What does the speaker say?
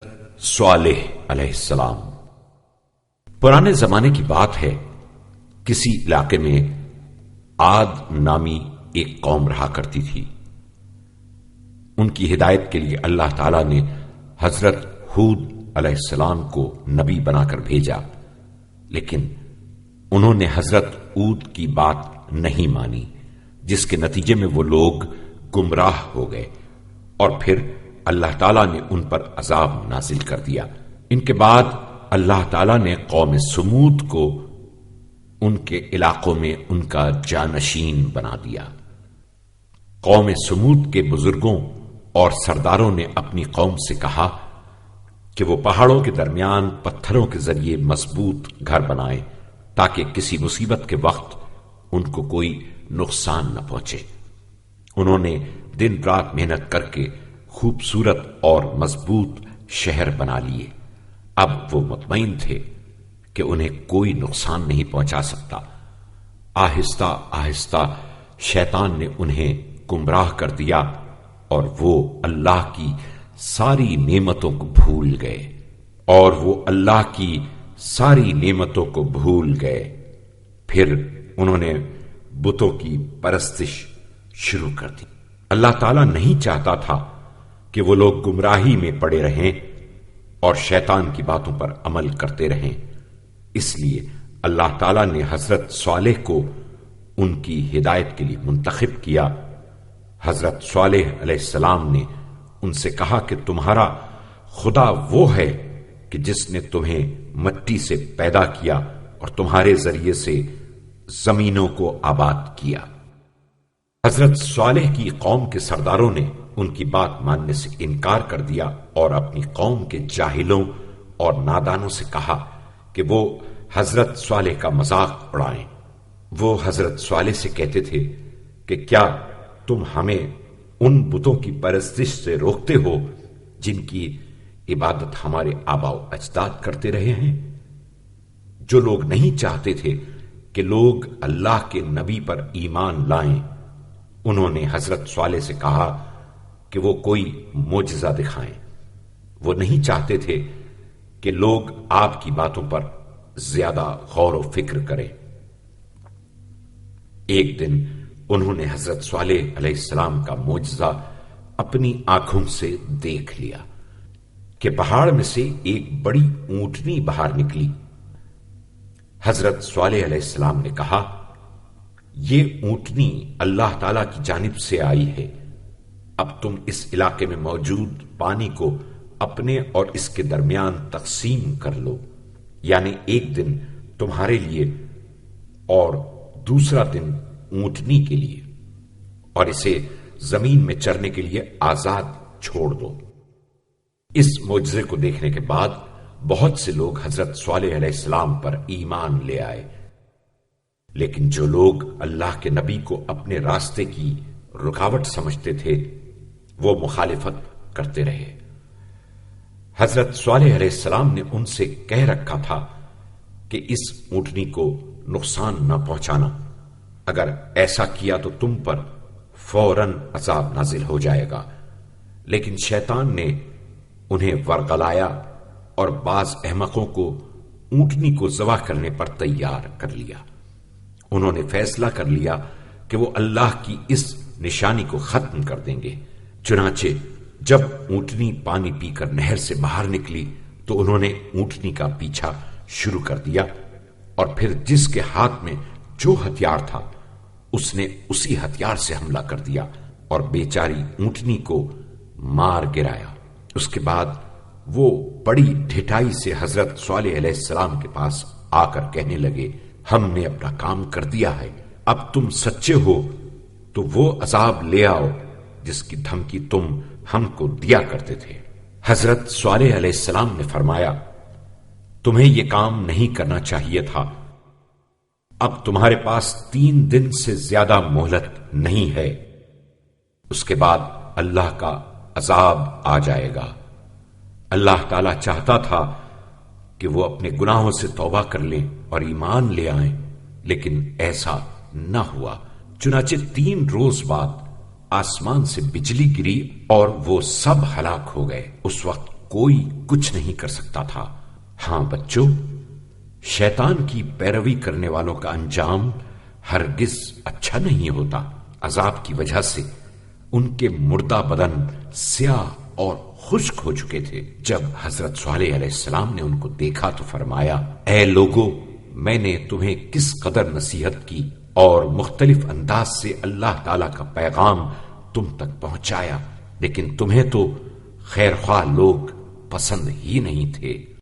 صالح علیہ السلام۔ پرانے زمانے کی بات ہے، کسی علاقے میں عاد نامی ایک قوم رہا کرتی تھی۔ ان کی ہدایت کے لیے اللہ تعالی نے حضرت ہود علیہ السلام کو نبی بنا کر بھیجا، لیکن انہوں نے حضرت ہود کی بات نہیں مانی، جس کے نتیجے میں وہ لوگ گمراہ ہو گئے، اور پھر اللہ تعالیٰ نے ان پر عذاب نازل کر دیا۔ ان کے بعد اللہ تعالیٰ نے قوم سمود کو ان کے علاقوں میں ان کا جانشین بنا دیا۔ قوم سمود کے بزرگوں اور سرداروں نے اپنی قوم سے کہا کہ وہ پہاڑوں کے درمیان پتھروں کے ذریعے مضبوط گھر بنائیں تاکہ کسی مصیبت کے وقت ان کو کوئی نقصان نہ پہنچے۔ انہوں نے دن رات محنت کر کے خوبصورت اور مضبوط شہر بنا لیے۔ اب وہ مطمئن تھے کہ انہیں کوئی نقصان نہیں پہنچا سکتا۔ آہستہ آہستہ شیطان نے انہیں گمراہ کر دیا اور وہ اللہ کی ساری نعمتوں کو بھول گئے پھر انہوں نے بتوں کی پرستش شروع کر دی۔ اللہ تعالیٰ نہیں چاہتا تھا کہ وہ لوگ گمراہی میں پڑے رہیں اور شیطان کی باتوں پر عمل کرتے رہیں، اس لیے اللہ تعالیٰ نے حضرت صالح کو ان کی ہدایت کے لیے منتخب کیا۔ حضرت صالح علیہ السلام نے ان سے کہا کہ تمہارا خدا وہ ہے کہ جس نے تمہیں مٹی سے پیدا کیا اور تمہارے ذریعے سے زمینوں کو آباد کیا۔ حضرت صالح کی قوم کے سرداروں نے ان کی بات ماننے سے انکار کر دیا اور اپنی قوم کے جاہلوں اور نادانوں سے کہا کہ وہ حضرت صالح کا مذاق اڑائیں۔ وہ حضرت صالح سے کہتے تھے کہ کیا تم ہمیں ان بتوں کی پرستش سے روکتے ہو جن کی عبادت ہمارے آباء و اجداد کرتے رہے ہیں؟ جو لوگ نہیں چاہتے تھے کہ لوگ اللہ کے نبی پر ایمان لائیں، انہوں نے حضرت صالح سے کہا کہ وہ کوئی معجزہ دکھائیں۔ وہ نہیں چاہتے تھے کہ لوگ آپ کی باتوں پر زیادہ غور و فکر کریں۔ ایک دن انہوں نے حضرت صالح علیہ السلام کا معجزہ اپنی آنکھوں سے دیکھ لیا کہ پہاڑ میں سے ایک بڑی اونٹنی باہر نکلی۔ حضرت صالح علیہ السلام نے کہا، یہ اونٹنی اللہ تعالی کی جانب سے آئی ہے، اب تم اس علاقے میں موجود پانی کو اپنے اور اس کے درمیان تقسیم کر لو، یعنی ایک دن تمہارے لیے اور دوسرا دن اونٹنی کے لیے، اور اسے زمین میں چرنے کے لیے آزاد چھوڑ دو۔ اس معجزے کو دیکھنے کے بعد بہت سے لوگ حضرت صالح علیہ السلام پر ایمان لے آئے، لیکن جو لوگ اللہ کے نبی کو اپنے راستے کی رکاوٹ سمجھتے تھے وہ مخالفت کرتے رہے۔ حضرت صالح علیہ السلام نے ان سے کہہ رکھا تھا کہ اس اونٹنی کو نقصان نہ پہنچانا، اگر ایسا کیا تو تم پر فوراً عذاب نازل ہو جائے گا، لیکن شیطان نے انہیں ورغلایا اور بعض احمقوں کو اونٹنی کو ذبح کرنے پر تیار کر لیا۔ انہوں نے فیصلہ کر لیا کہ وہ اللہ کی اس نشانی کو ختم کر دیں گے۔ چنانچہ جب اونٹنی پانی پی کر نہر سے باہر نکلی تو انہوں نے اونٹنی کا پیچھا شروع کر دیا، اور پھر جس کے ہاتھ میں جو ہتھیار تھا اس نے اسی ہتھیار سے حملہ کر دیا اور بیچاری اونٹنی کو مار گرایا۔ اس کے بعد وہ بڑی ڈھٹائی سے حضرت صالح علیہ السلام کے پاس آ کر کہنے لگے، ہم نے اپنا کام کر دیا ہے، اب تم سچے ہو تو وہ عذاب لے آؤ جس کی دھمکی تم ہم کو دیا کرتے تھے۔ حضرت صالح علیہ السلام نے فرمایا، تمہیں یہ کام نہیں کرنا چاہیے تھا، اب تمہارے پاس 3 دن سے زیادہ مہلت نہیں ہے، اس کے بعد اللہ کا عذاب آ جائے گا۔ اللہ تعالی چاہتا تھا کہ وہ اپنے گناہوں سے توبہ کر لیں اور ایمان لے آئیں، لیکن ایسا نہ ہوا۔ چنانچہ 3 روز بعد آسمان سے بجلی گری اور وہ سب ہلاک ہو گئے۔ اس وقت کوئی کچھ نہیں کر سکتا تھا۔ ہاں بچوں، شیطان کی پیروی کرنے والوں کا انجام ہرگز اچھا نہیں ہوتا۔ عذاب کی وجہ سے ان کے مردہ بدن سیاہ اور خشک ہو چکے تھے۔ جب حضرت صالح علیہ السلام نے ان کو دیکھا تو فرمایا، اے لوگو، میں نے تمہیں کس قدر نصیحت کی اور مختلف انداز سے اللہ تعالی کا پیغام تم تک پہنچایا، لیکن تمہیں تو خیر خواہ لوگ پسند ہی نہیں تھے۔